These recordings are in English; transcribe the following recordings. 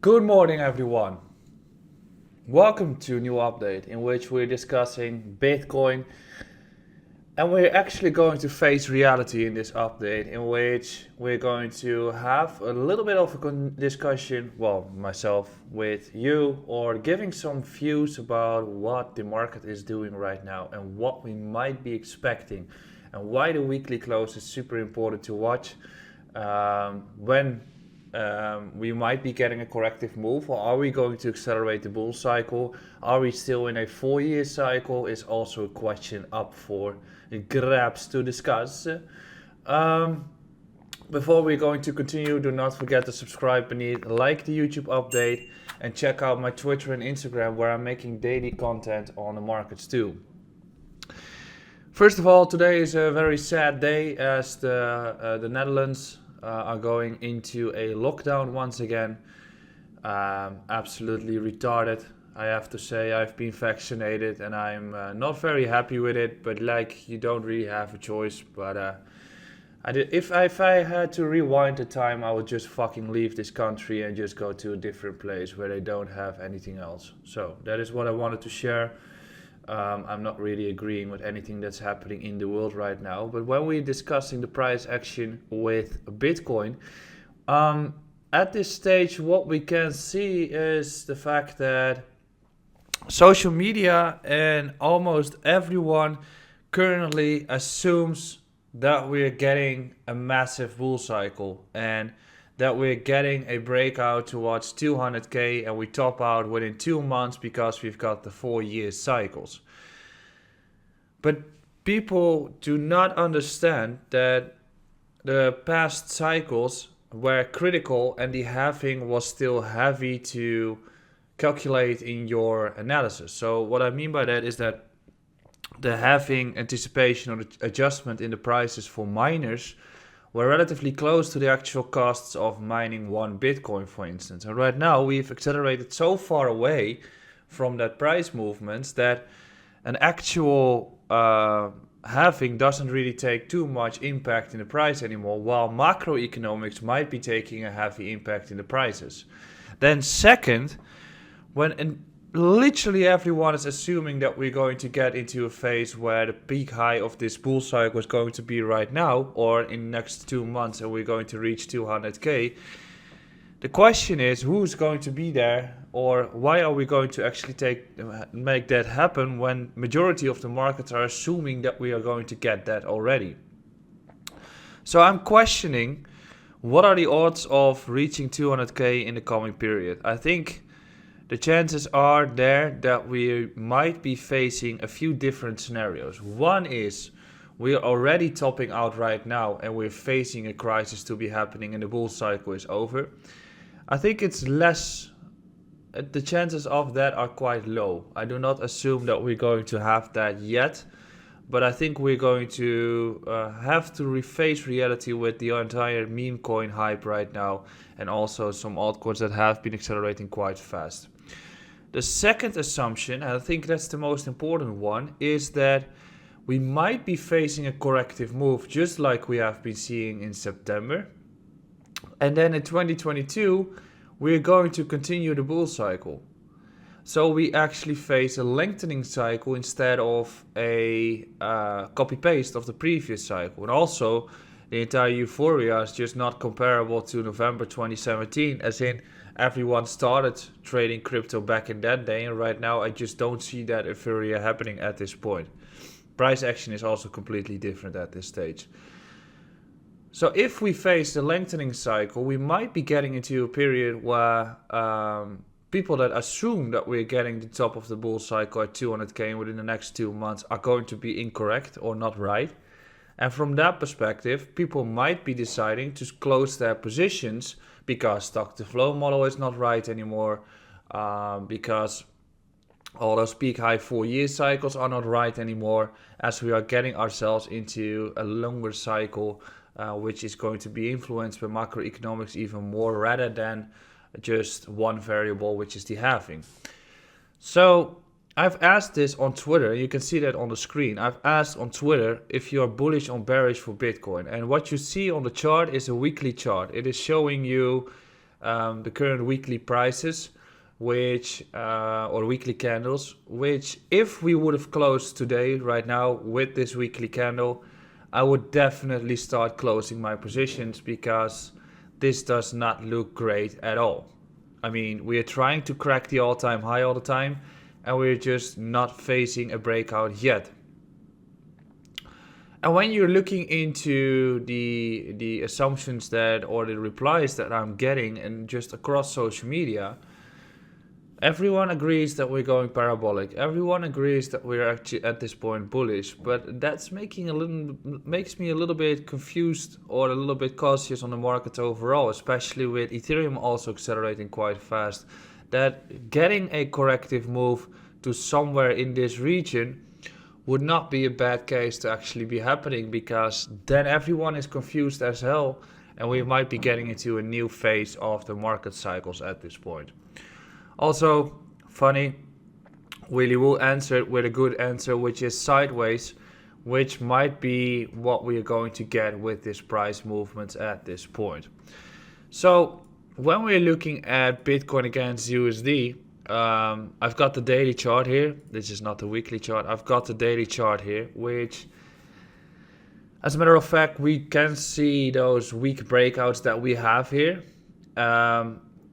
Good morning, everyone. Welcome to a new update in which we're discussing Bitcoin, and we're actually going to face reality in this update, in which we're going to have a little bit of a discussion, well, myself with you, or giving some views about what the market is doing right now and what we might be expecting, and why the weekly close is super important to watch when we might be getting a corrective move, or are we going to accelerate the bull cycle? Are we still in a 4-year cycle? Is also a question up for grabs to discuss. Before we're going to continue, do not forget to subscribe beneath, like the YouTube update, and check out my Twitter and Instagram where I'm making daily content on the markets too. First of all, today is a very sad day as the Netherlands are going into a lockdown once again. Absolutely retarded, I have to say. I've been vaccinated and I'm not very happy with it, but like, you don't really have a choice. But if I had to rewind the time, I would just fucking leave this country and just go to a different place where they don't have anything else. So that is what I wanted to share. I'm not really agreeing with anything that's happening in the world right now. But when we're discussing the price action with Bitcoin, at this stage, what we can see is the fact that social media and almost everyone currently assumes that we're getting a massive bull cycle and that we're getting a breakout towards 200k and we top out within 2 months because we've got the 4-year cycles. But people do not understand that the past cycles were critical and the halving was still heavy to calculate in your analysis. So what I mean by that is that the halving anticipation or the adjustment in the prices for miners were relatively close to the actual costs of mining one Bitcoin, for instance. And right now we've accelerated so far away from that price movements that an actual halving doesn't really take too much impact in the price anymore, while macroeconomics might be taking a heavy impact in the prices. Then second, when literally everyone is assuming that we're going to get into a phase where the peak high of this bull cycle is going to be right now or in the next 2 months and we're going to reach 200k. The question is, who's going to be there, or why are we going to actually make that happen when majority of the markets are assuming that we are going to get that already? So I'm questioning, what are the odds of reaching 200k in the coming period? I think the chances are there that we might be facing a few different scenarios. One is we are already topping out right now and we're facing a crisis to be happening and the bull cycle is over. I think it's less, the chances of that are quite low. I do not assume that we're going to have that yet, but I think we're going to have to reface reality with the entire meme coin hype right now and also some altcoins that have been accelerating quite fast. The second assumption, and I think that's the most important one, is that we might be facing a corrective move just like we have been seeing in September. And then in 2022, we're going to continue the bull cycle. So we actually face a lengthening cycle instead of a copy-paste of the previous cycle. And also, the entire euphoria is just not comparable to November 2017, as in everyone started trading crypto back in that day, and right now I just don't see that euphoria happening at this point. Price action is also completely different at this stage. So if we face the lengthening cycle, we might be getting into a period where people that assume that we're getting the top of the bull cycle at 200k within the next 2 months are going to be incorrect or not right. And from that perspective, people might be deciding to close their positions because stock to flow model is not right anymore, because all those peak high 4-year cycles are not right anymore, as we are getting ourselves into a longer cycle, which is going to be influenced by macroeconomics even more rather than just one variable, which is the halving. So I've asked this on Twitter, you can see that on the screen. I've asked on Twitter if you're bullish or bearish for Bitcoin. And what you see on the chart is a weekly chart. It is showing you the current weekly prices, which or weekly candles, which if we would have closed today, right now, with this weekly candle, I would definitely start closing my positions because this does not look great at all. I mean, we are trying to crack the all-time high all the time, and we're just not facing a breakout yet. And when you're looking into the assumptions that, or the replies that I'm getting, and just across social media, everyone agrees that we're going parabolic. Everyone agrees that we're actually at this point bullish, but that's makes me a little bit confused or a little bit cautious on the market overall, especially with Ethereum also accelerating quite fast. That getting a corrective move to somewhere in this region would not be a bad case to actually be happening, because then everyone is confused as hell, and we might be getting into a new phase of the market cycles at this point. Also, funny, Willy will answer it with a good answer, which is sideways, which might be what we are going to get with this price movements at this point. So when we're looking at Bitcoin against USD, I've got the daily chart here. This is not the weekly chart. I've got the daily chart here, which, as a matter of fact, we can see those weak breakouts that we have here.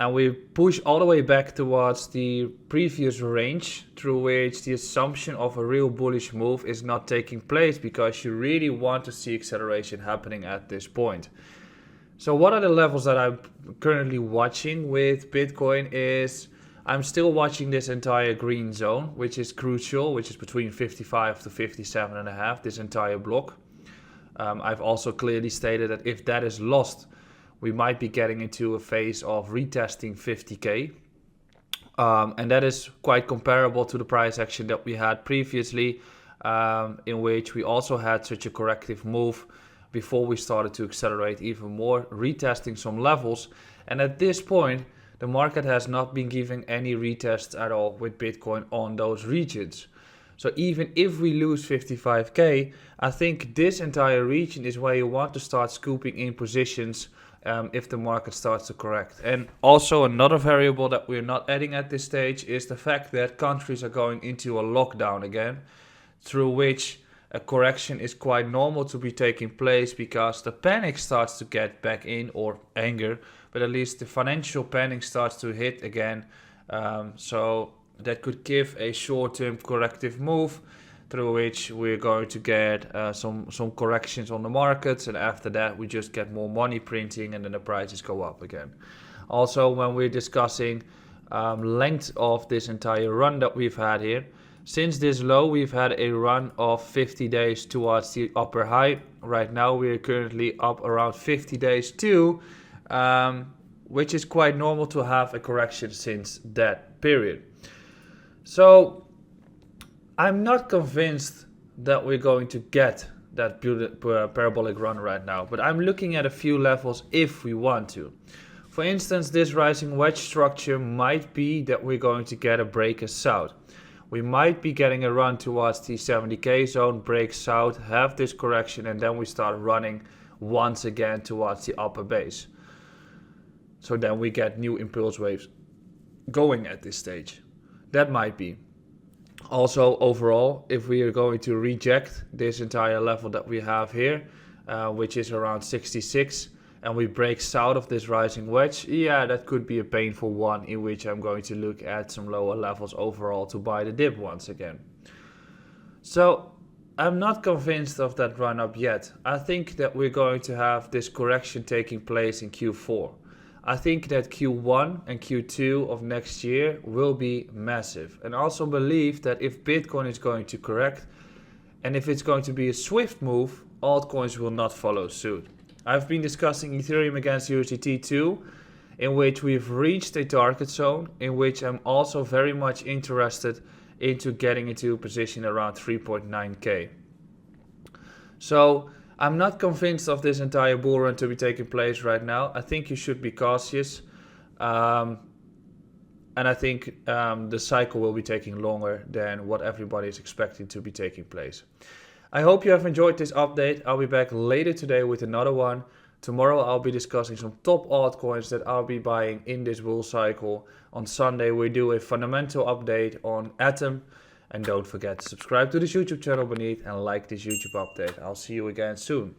And we push all the way back towards the previous range, through which the assumption of a real bullish move is not taking place, because you really want to see acceleration happening at this point. So what are the levels that I'm currently watching with Bitcoin is, I'm still watching this entire green zone, which is crucial, which is between 55 to 57.5, this entire block. I've also clearly stated that if that is lost, we might be getting into a phase of retesting 50k. And that is quite comparable to the price action that we had previously, in which we also had such a corrective move before we started to accelerate even more, retesting some levels. And at this point, the market has not been giving any retests at all with Bitcoin on those regions. So even if we lose 55k, I think this entire region is where you want to start scooping in positions if the market starts to correct. And also another variable that we're not adding at this stage is the fact that countries are going into a lockdown again, through which a correction is quite normal to be taking place, because the panic starts to get back in, or anger, but at least the financial panic starts to hit again. So that could give a short-term corrective move, through which we're going to get some corrections on the markets, and after that we just get more money printing, and then the prices go up again. Also, when we're discussing length of this entire run that we've had here, since this low we've had a run of 50 days towards the upper high. Right now we're currently up around 50 days too, which is quite normal to have a correction since that period. So I'm not convinced that we're going to get that parabolic run right now, but I'm looking at a few levels if we want to. For instance, this rising wedge structure might be that we're going to get a break south. We might be getting a run towards the 70k zone, break south, have this correction, and then we start running once again towards the upper base. So then we get new impulse waves going at this stage. That might be. Also, overall, if we are going to reject this entire level that we have here, which is around 66, and we break south of this rising wedge, yeah, that could be a painful one, in which I'm going to look at some lower levels overall to buy the dip once again. So I'm not convinced of that run up yet. I think that we're going to have this correction taking place in Q4. I think that Q1 and Q2 of next year will be massive. And I also believe that if Bitcoin is going to correct, and if it's going to be a swift move, altcoins will not follow suit. I've been discussing Ethereum against USDT too, in which we've reached a target zone, in which I'm also very much interested into getting into a position around 3.9k. So I'm not convinced of this entire bull run to be taking place right now. I think you should be cautious. And I think the cycle will be taking longer than what everybody is expecting to be taking place. I hope you have enjoyed this update. I'll be back later today with another one. Tomorrow I'll be discussing some top altcoins that I'll be buying in this bull cycle. On Sunday we do a fundamental update on Atom. And don't forget to subscribe to this YouTube channel beneath and like this YouTube update. I'll see you again soon.